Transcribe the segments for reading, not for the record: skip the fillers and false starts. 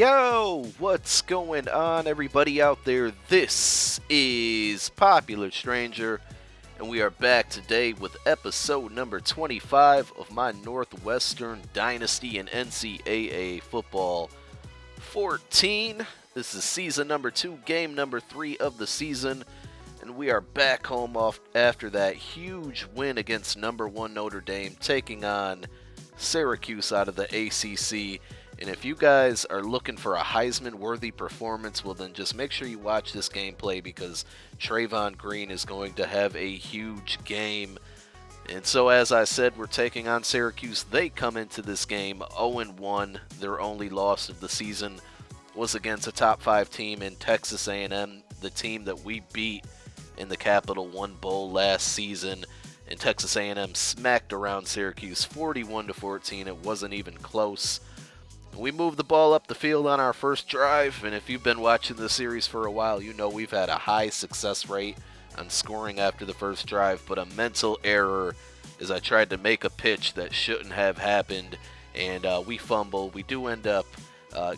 Yo, what's going on, everybody out there? This is Popular Stranger, and we are back today with episode number 25 of my Northwestern Dynasty and NCAA Football 14. This is season number 2, game number 3 of the season, and we are back home after that huge win against number 1 Notre Dame, taking on Syracuse out of the ACC. And if you guys are looking for a Heisman-worthy performance, well then just make sure you watch this gameplay because Trayvon Green is going to have a huge game. And so as I said, we're taking on Syracuse. They come into this game 0-1. Their only loss of the season was against a top 5 team in Texas A&M, the team that we beat in the Capital One Bowl last season. And Texas A&M smacked around Syracuse 41-14. It wasn't even close. We moved the ball up the field on our first drive, and if you've been watching the series for a while, you know we've had a high success rate on scoring after the first drive, but a mental error as I tried to make a pitch that shouldn't have happened, and we fumble. We do end up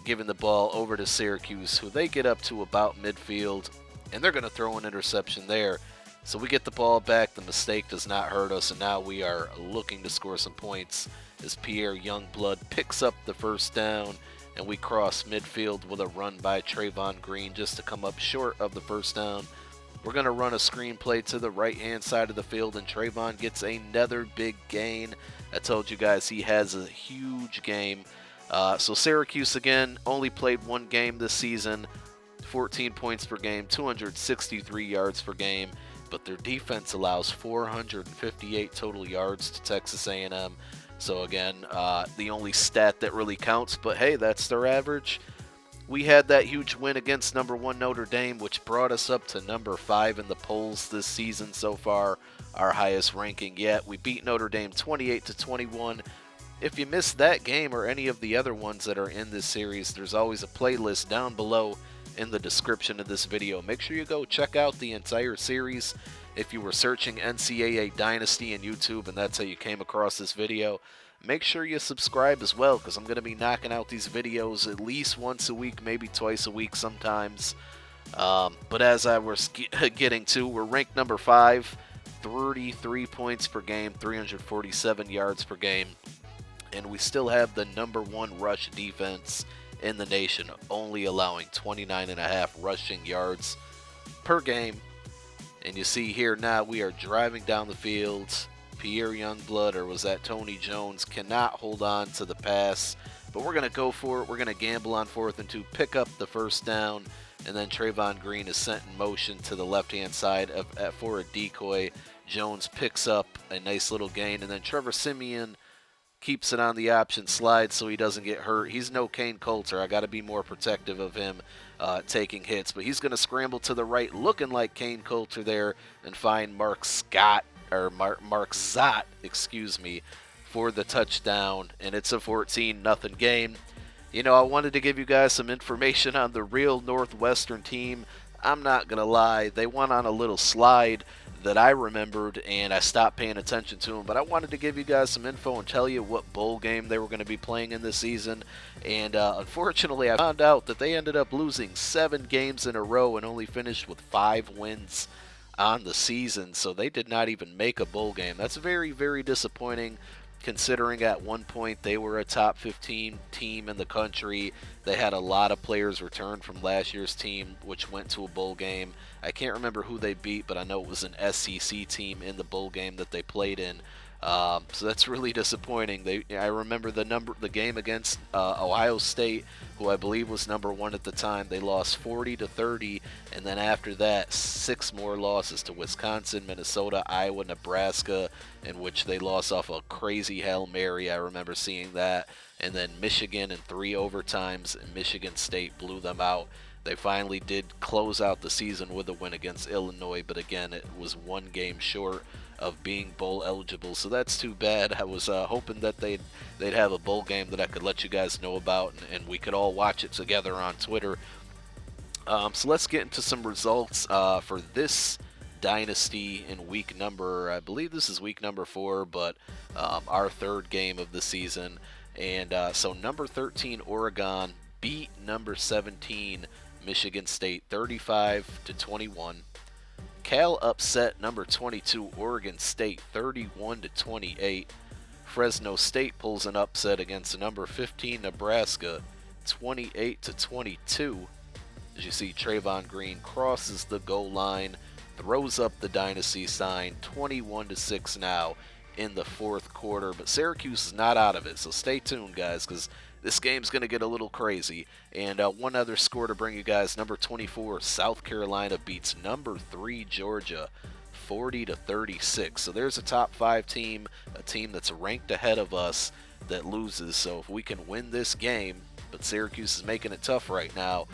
giving the ball over to Syracuse, who they get up to about midfield, and they're going to throw an interception there. So we get the ball back, the mistake does not hurt us, and now we are looking to score some points as Pierre Youngblood picks up the first down, and we cross midfield with a run by Trayvon Green just to come up short of the first down. We're going to run a screen play to the right-hand side of the field, and Trayvon gets another big gain. I told you guys he has a huge game. So Syracuse, again, only played one game this season, 14 points per game, 263 yards per game, but their defense allows 458 total yards to Texas A&M. So again, the only stat that really counts, but hey, that's their average. We had that huge win against number 1 Notre Dame, which brought us up to number 5 in the polls this season so far, our highest ranking yet. We beat Notre Dame 28-21. If you missed that game or any of the other ones that are in this series, there's always a playlist down below in the description of this video. Make sure you go check out the entire series. If you were searching NCAA Dynasty in YouTube and that's how you came across this video, make sure you subscribe as well, because I'm going to be knocking out these videos at least once a week, maybe twice a week sometimes. But as I was getting to, we're ranked number 5, 33 points per game, 347 yards per game, and we still have the number 1 rush defense in the nation, only allowing 29.5 rushing yards per game. And you see here now we are driving down the field. Pierre Youngblood, or was that Tony Jones, cannot hold on to the pass. But we're going to go for it. We're going to gamble on 4th and 2, pick up the first down, and then Trayvon Green is sent in motion to the left-hand side for a decoy. Jones picks up a nice little gain, and then Trevor Siemian keeps it on the option slide so he doesn't get hurt. He's no Kane Coulter. I got to be more protective of him taking hits, but he's going to scramble to the right, looking like Kane Coulter there, and find Mark Zott, for the touchdown, and it's a 14-0 game. You know, I wanted to give you guys some information on the real Northwestern team. I'm not going to lie, they went on a little slide that I remembered, and I stopped paying attention to them, but I wanted to give you guys some info and tell you what bowl game they were going to be playing in this season. And unfortunately, I found out that they ended up losing 7 games in a row and only finished with 5 wins on the season, so they did not even make a bowl game. That's very, very disappointing, considering at one point they were a top 15 team in the country. They had a lot of players return from last year's team, which went to a bowl game. I can't remember who they beat, but I know it was an SEC team in the bowl game that they played in. So that's really disappointing. I remember the game against Ohio State, who I believe was number 1 at the time. They lost 40-30, and then after that, 6 more losses to Wisconsin, Minnesota, Iowa, Nebraska, in which they lost off a crazy Hail Mary. I remember seeing that. And then Michigan in 3 overtimes, and Michigan State blew them out. They finally did close out the season with a win against Illinois, but again, it was 1 game short of being bowl eligible, so that's too bad. I was hoping that they'd have a bowl game that I could let you guys know about, and we could all watch it together on Twitter. So let's get into some results for this dynasty in week number, I believe this is week number 4, but our 3rd game of the season. And so number 13, Oregon, beat number 17 Michigan State 35-21. Cal upset number 22 Oregon State 31-28. Fresno State pulls an upset against number 15 Nebraska 28-22. As you see, Trayvon Green crosses the goal line, throws up the dynasty sign, 21-6 now in the fourth quarter. But Syracuse is not out of it, so stay tuned, guys, because this game's going to get a little crazy. And one other score to bring you guys: number 24 South Carolina beats number 3 Georgia 40-36. So there's a top 5 team, a team that's ranked ahead of us, that loses. So if we can win this game, but Syracuse is making it tough right now,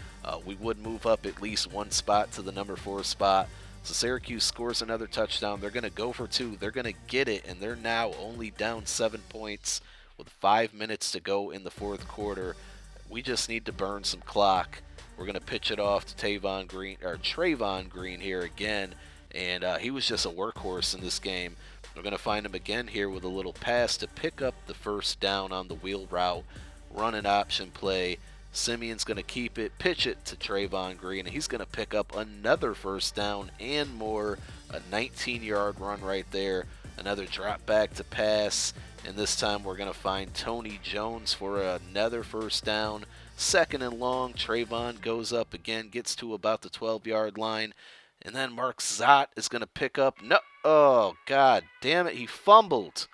we would move up at least one spot to the number 4 spot. So Syracuse scores another touchdown. They're going to go for 2. They're going to get it, and they're now only down 7 points with 5 minutes to go in the fourth quarter. We just need to burn some clock. We're going to pitch it off to Trayvon Green here again, and he was just a workhorse in this game. We're going to find him again here with a little pass to pick up the first down on the wheel route, run an option play. Simeon's going to keep it, pitch it to Trayvon Green, and he's going to pick up another first down and more. A 19-yard run right there. Another drop back to pass, and this time we're going to find Tony Jones for another first down. Second and long, Trayvon goes up again, gets to about the 12-yard line, and then Mark Zott is going to pick up. No, oh, God damn it, he fumbled.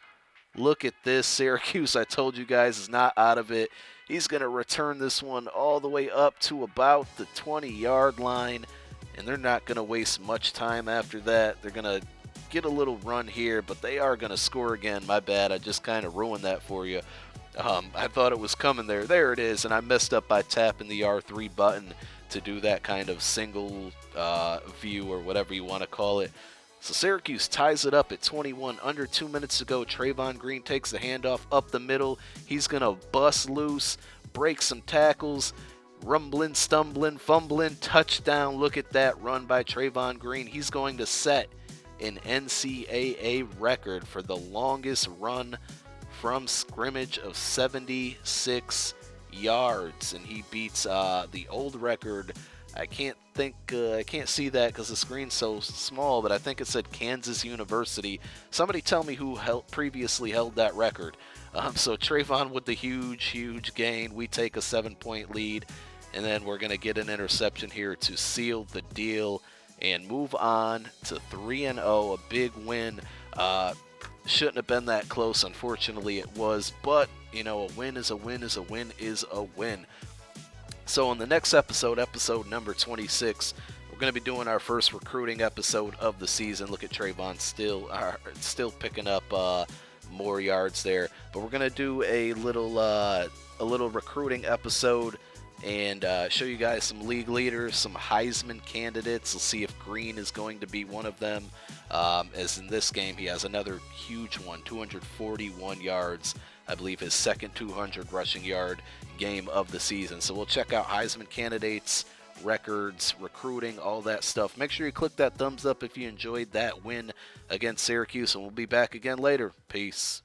Look at this. Syracuse, I told you guys, is not out of it. He's going to return this one all the way up to about the 20-yard line, and they're not going to waste much time after that. They're going to get a little run here, but they are going to score again. My bad. I just kind of ruined that for you. I thought it was coming there. There it is, and I messed up by tapping the R3 button to do that kind of single view or whatever you want to call it. So Syracuse ties it up at 21, under 2 minutes to go. Trayvon Green takes the handoff up the middle. He's going to bust loose, break some tackles, rumbling, stumbling, fumbling, touchdown. Look at that run by Trayvon Green. He's going to set an NCAA record for the longest run from scrimmage of 76 yards, and he beats the old record. I can't see that because the screen's so small, but I think it said Kansas University. Somebody tell me who previously held that record. So Trayvon with the huge gain. We take a 7-point lead, and then we're going to get an interception here to seal the deal and move on to 3-0, a big win. Shouldn't have been that close. Unfortunately, it was, but a win is a win is a win is a win. So in the next episode, episode number 26, we're going to be doing our first recruiting episode of the season. Look at Trayvon still picking up more yards there. But we're going to do a little recruiting episode and show you guys some league leaders, some Heisman candidates. We'll see if Green is going to be one of them. As in this game, he has another huge one, 241 yards. I believe his second 200 rushing yard game of the season. So we'll check out Heisman candidates, records, recruiting, all that stuff. Make sure you click that thumbs up if you enjoyed that win against Syracuse, and we'll be back again later. Peace.